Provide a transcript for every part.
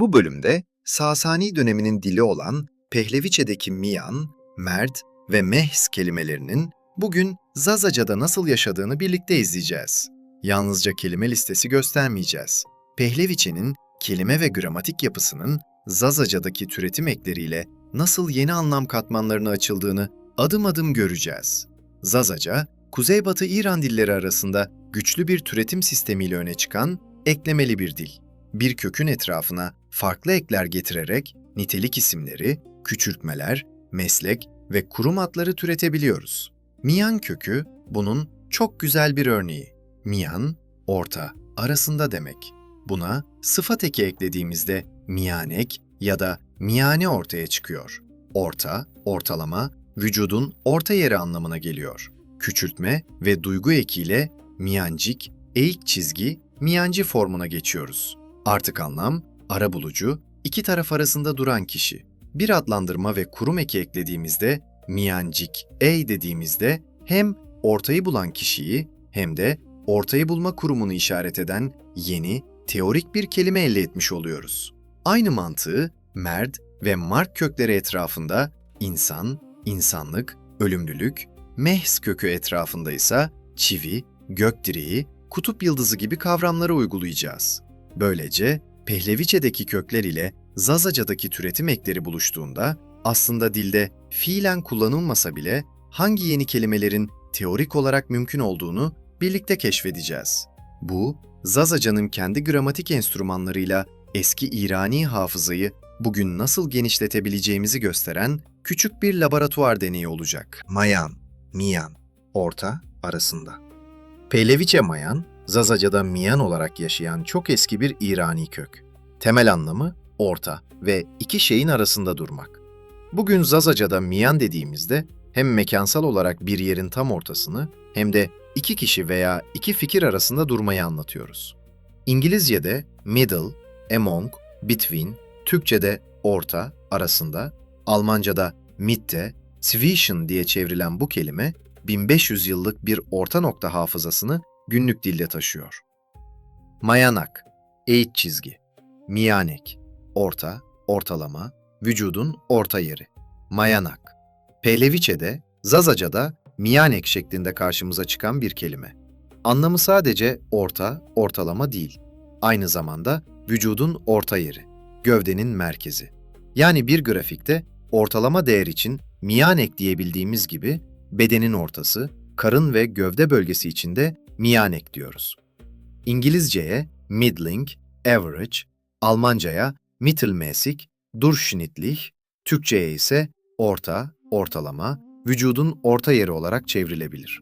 Bu bölümde Sasani döneminin dili olan Pehleviçe'deki Miyan, Merd ve Mehs kelimelerinin bugün Zazaca'da nasıl yaşadığını birlikte izleyeceğiz. Yalnızca kelime listesi göstermeyeceğiz. Pehleviçe'nin kelime ve gramatik yapısının Zazaca'daki türetim ekleriyle nasıl yeni anlam katmanlarına açıldığını adım adım göreceğiz. Zazaca, Kuzeybatı İran dilleri arasında güçlü bir türetim sistemiyle öne çıkan eklemeli bir dil. Bir kökün etrafına farklı ekler getirerek nitelik isimleri, küçültmeler, meslek ve kurum adları türetebiliyoruz. Miyan kökü bunun çok güzel bir örneği. Miyan, orta, arasında demek. Buna sıfat eki eklediğimizde miyanek ya da miyane ortaya çıkıyor. Orta, ortalama, vücudun orta yeri anlamına geliyor. Küçültme ve duygu ekiyle miyancik, eğik çizgi, miyancı formuna geçiyoruz. Artık anlam, arabulucu, iki taraf arasında duran kişi. Bir adlandırma ve kurum eki eklediğimizde miyancik, dediğimizde hem ortayı bulan kişiyi hem de ortayı bulma kurumunu işaret eden yeni, teorik bir kelime elde etmiş oluyoruz. Aynı mantığı merd ve mark kökleri etrafında insan, insanlık, ölümlülük, mehs kökü etrafında ise çivi, gökdireği, kutup yıldızı gibi kavramları uygulayacağız. Böylece Pehleviçe'deki kökler ile Zazaca'daki türetim ekleri buluştuğunda aslında dilde fiilen kullanılmasa bile hangi yeni kelimelerin teorik olarak mümkün olduğunu birlikte keşfedeceğiz. Bu, Zazaca'nın kendi gramatik enstrümanlarıyla eski İrani hafızayı bugün nasıl genişletebileceğimizi gösteren küçük bir laboratuvar deneyi olacak. Mayan, Miyan, orta, arasında. Pehleviçe Mayan, Zazaca'da Miyan olarak yaşayan çok eski bir İrani kök. Temel anlamı orta ve iki şeyin arasında durmak. Bugün Zazaca'da Miyan dediğimizde hem mekansal olarak bir yerin tam ortasını hem de iki kişi veya iki fikir arasında durmayı anlatıyoruz. İngilizce'de middle, among, between, Türkçe'de orta, arasında, Almanca'da Mitte, zwischen diye çevrilen bu kelime 1500 yıllık bir orta nokta hafızasını günlük dilde taşıyor. Mayanak, eğik çizgi. Miyanek, orta, ortalama, vücudun orta yeri. Mayanak. Pehleviçe'de, Zazaca'da miyanek şeklinde karşımıza çıkan bir kelime. Anlamı sadece orta, ortalama değil. Aynı zamanda vücudun orta yeri, gövdenin merkezi. Yani bir grafikte ortalama değer için miyanek diyebildiğimiz gibi bedenin ortası, karın ve gövde bölgesi için de miyanek diyoruz. İngilizceye middling, average, Almancaya mittelmäßig, durchschnittlich, Türkçeye ise orta, ortalama, vücudun orta yeri olarak çevrilebilir.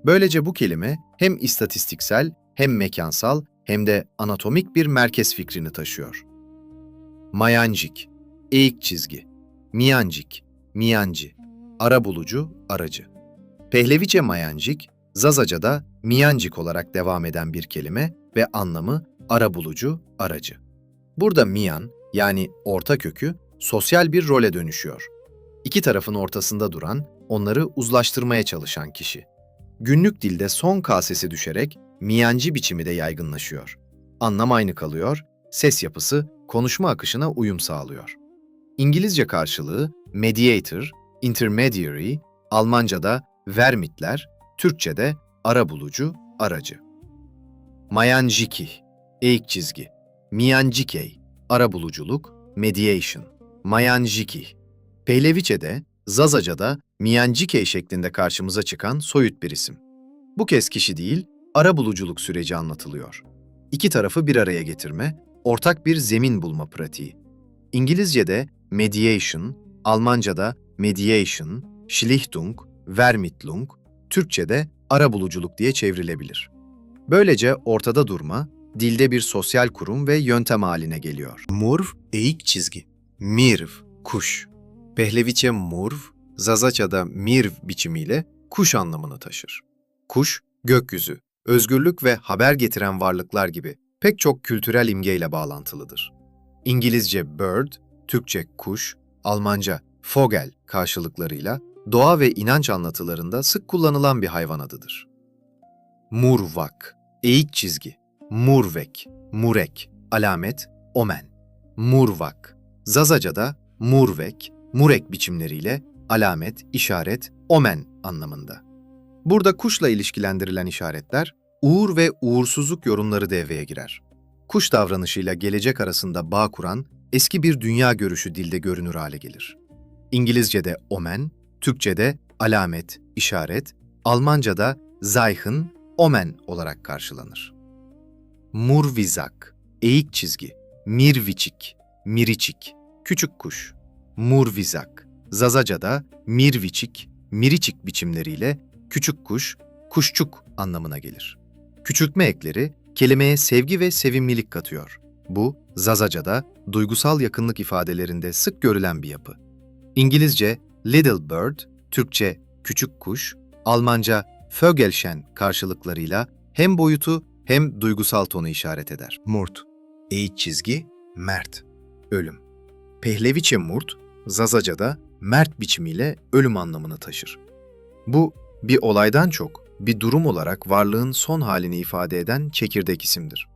Böylece bu kelime hem istatistiksel, hem mekansal, hem de anatomik bir merkez fikrini taşıyor. Mayancik, eğik çizgi, miyancik, miyancı, arabulucu, aracı. Pehleviçe mayancik, Zazaca'da miyancik olarak devam eden bir kelime ve anlamı arabulucu, aracı. Burada miyan, yani orta kökü, sosyal bir role dönüşüyor. İki tarafın ortasında duran, onları uzlaştırmaya çalışan kişi. Günlük dilde son kasesi düşerek miyancı biçimi de yaygınlaşıyor. Anlam aynı kalıyor, ses yapısı konuşma akışına uyum sağlıyor. İngilizce karşılığı mediator, intermediary, Almanca'da vermitler, Türkçe'de arabulucu, aracı. Mayanciki, eğik çizgi. Miyancikey, arabuluculuk, mediation. Mayanciki. Pehleviçe'de, Zazaca'da Miyancikey şeklinde karşımıza çıkan soyut bir isim. Bu kez kişi değil, arabuluculuk süreci anlatılıyor. İki tarafı bir araya getirme, ortak bir zemin bulma pratiği. İngilizce'de mediation, Almanca'da mediation, Schlichtung, Vermittlung, Türkçe'de arabuluculuk diye çevrilebilir. Böylece ortada durma, dilde bir sosyal kurum ve yöntem haline geliyor. Murv, eğik çizgi. Mirv, kuş. Pehleviçe murv, Zazaca'da mirv biçimiyle kuş anlamını taşır. Kuş, gökyüzü, özgürlük ve haber getiren varlıklar gibi pek çok kültürel imgeyle bağlantılıdır. İngilizce bird, Türkçe kuş, Almanca Vogel karşılıklarıyla doğa ve inanç anlatılarında sık kullanılan bir hayvan adıdır. Murvak, eğik çizgi, murvek, murek, alamet, omen. Murvak. Zazaca'da murvek, murek biçimleriyle alamet, işaret, omen anlamında. Burada kuşla ilişkilendirilen işaretler, uğur ve uğursuzluk yorumları devreye girer. Kuş davranışıyla gelecek arasında bağ kuran eski bir dünya görüşü dilde görünür hale gelir. İngilizce'de omen, Türkçe'de alamet, işaret, Almanca'da Zeichen, omen olarak karşılanır. Murvizak, eğik çizgi, mirviçik, miriçik, küçük kuş. Murvizak, Zazaca'da mirviçik, miriçik biçimleriyle küçük kuş, kuşçuk anlamına gelir. Küçültme ekleri kelimeye sevgi ve sevimlilik katıyor. Bu, Zazaca'da duygusal yakınlık ifadelerinde sık görülen bir yapı. İngilizce little bird, Türkçe küçük kuş, Almanca Vögelchen karşılıklarıyla hem boyutu hem duygusal tonu işaret eder. Murt, eğik çizgi, mert, ölüm. Pehleviçe murt, Zazaca'da mert biçimiyle ölüm anlamını taşır. Bu, bir olaydan çok bir durum olarak varlığın son halini ifade eden çekirdek isimdir.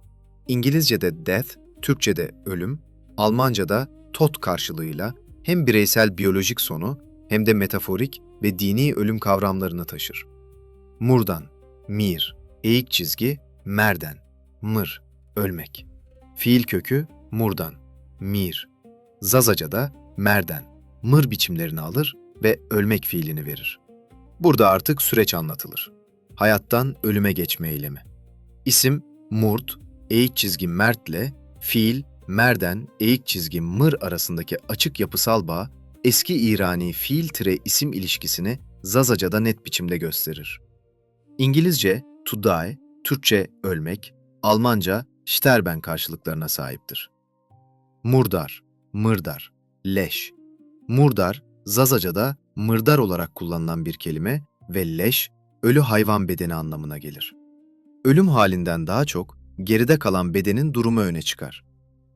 İngilizce'de death, Türkçe'de ölüm, Almanca'da Tod karşılığıyla hem bireysel biyolojik sonu hem de metaforik ve dini ölüm kavramlarını taşır. Murdan, mir, eğik çizgi, merden, mır, ölmek. Fiil kökü murdan, mir. Zazaca'da merden, mır biçimlerini alır ve ölmek fiilini verir. Burada artık süreç anlatılır. Hayattan ölüme geçme eylemi. İsim murt, eğik çizgi mertle, fiil merden, eğik çizgi mır arasındaki açık yapısal bağ, eski İrani fiil-isim ilişkisini Zazaca'da net biçimde gösterir. İngilizce to die, Türkçe ölmek, Almanca sterben karşılıklarına sahiptir. Murdar, mırdar, leş. Murdar, Zazaca'da mırdar olarak kullanılan bir kelime ve leş, ölü hayvan bedeni anlamına gelir. Ölüm halinden daha çok geride kalan bedenin durumu öne çıkar.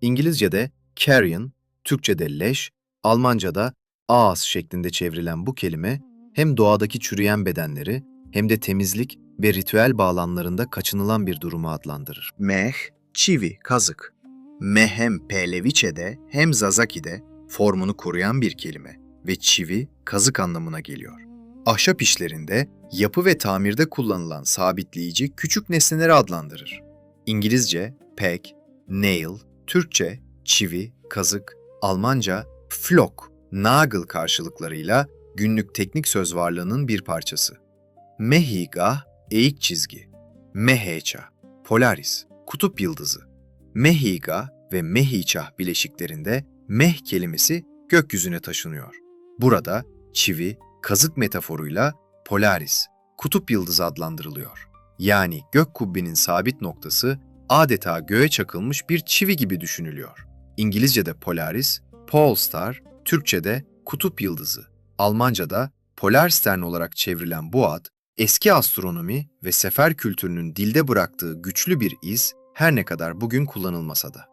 İngilizce'de carrion, Türkçe'de leş, Almanca'da ağız şeklinde çevrilen bu kelime hem doğadaki çürüyen bedenleri hem de temizlik ve ritüel bağlamlarında kaçınılan bir durumu adlandırır. Meh, çivi, kazık. Meh hem Pehleviçe'de hem Zazaki'de formunu koruyan bir kelime ve çivi, kazık anlamına geliyor. Ahşap işlerinde, yapı ve tamirde kullanılan sabitleyici küçük nesneleri adlandırır. İngilizce peg, nail, Türkçe çivi, kazık, Almanca flock, nagel karşılıklarıyla günlük teknik söz varlığının bir parçası. Mehigah, eğik çizgi. Meheça, Polaris, kutup yıldızı. Mehigah ve Mehiçah bileşiklerinde meh kelimesi gökyüzüne taşınıyor. Burada çivi, kazık metaforuyla Polaris, kutup yıldızı adlandırılıyor. Yani gök kubbenin sabit noktası adeta göğe çakılmış bir çivi gibi düşünülüyor. İngilizce'de Polaris, Pole Star, Türkçe'de kutup yıldızı, Almanca'da Polarstern olarak çevrilen bu ad, eski astronomi ve sefer kültürünün dilde bıraktığı güçlü bir iz her ne kadar bugün kullanılmasa da.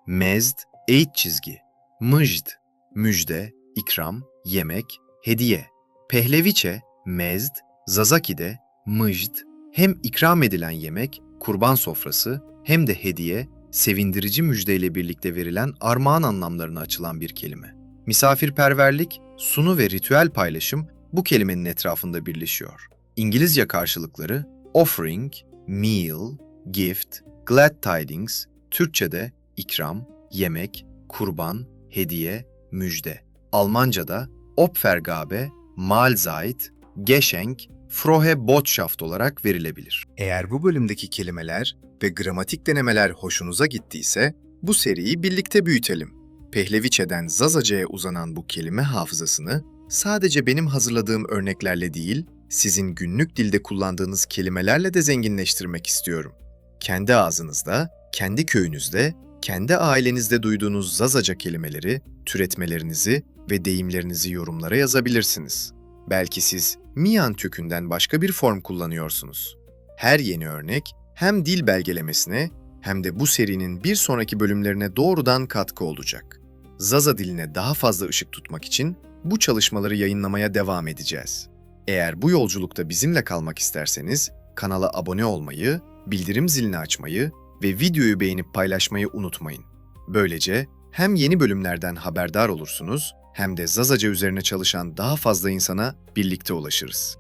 Mezd, eğit çizgi, müjd, müjde, ikram, yemek, hediye. Pehleviçe, mezd, Zazaki'de müjd, hem ikram edilen yemek, kurban sofrası, hem de hediye, sevindirici müjdeyle birlikte verilen armağan anlamlarına açılan bir kelime. Misafirperverlik, sunu ve ritüel paylaşım bu kelimenin etrafında birleşiyor. İngilizce karşılıkları offering, meal, gift, glad tidings, Türkçe'de ikram, yemek, kurban, hediye, müjde. Almanca'da Opfergabe, Mahlzeit, Geschenk, Frohe Botschaft olarak verilebilir. Eğer bu bölümdeki kelimeler ve gramatik denemeler hoşunuza gittiyse bu seriyi birlikte büyütelim. Pehleviçe'den Zazaca'ya uzanan bu kelime hafızasını sadece benim hazırladığım örneklerle değil, sizin günlük dilde kullandığınız kelimelerle de zenginleştirmek istiyorum. Kendi ağzınızda, kendi köyünüzde, kendi ailenizde duyduğunuz Zazaca kelimeleri, türetmelerinizi ve deyimlerinizi yorumlara yazabilirsiniz. Belki siz Miyan kökünden başka bir form kullanıyorsunuz. Her yeni örnek hem dil belgelemesine hem de bu serinin bir sonraki bölümlerine doğrudan katkı olacak. Zaza diline daha fazla ışık tutmak için bu çalışmaları yayınlamaya devam edeceğiz. Eğer bu yolculukta bizimle kalmak isterseniz kanala abone olmayı, bildirim zilini açmayı ve videoyu beğenip paylaşmayı unutmayın. Böylece Hem yeni bölümlerden haberdar olursunuz hem de Zazaca üzerine çalışan daha fazla insana birlikte ulaşırız.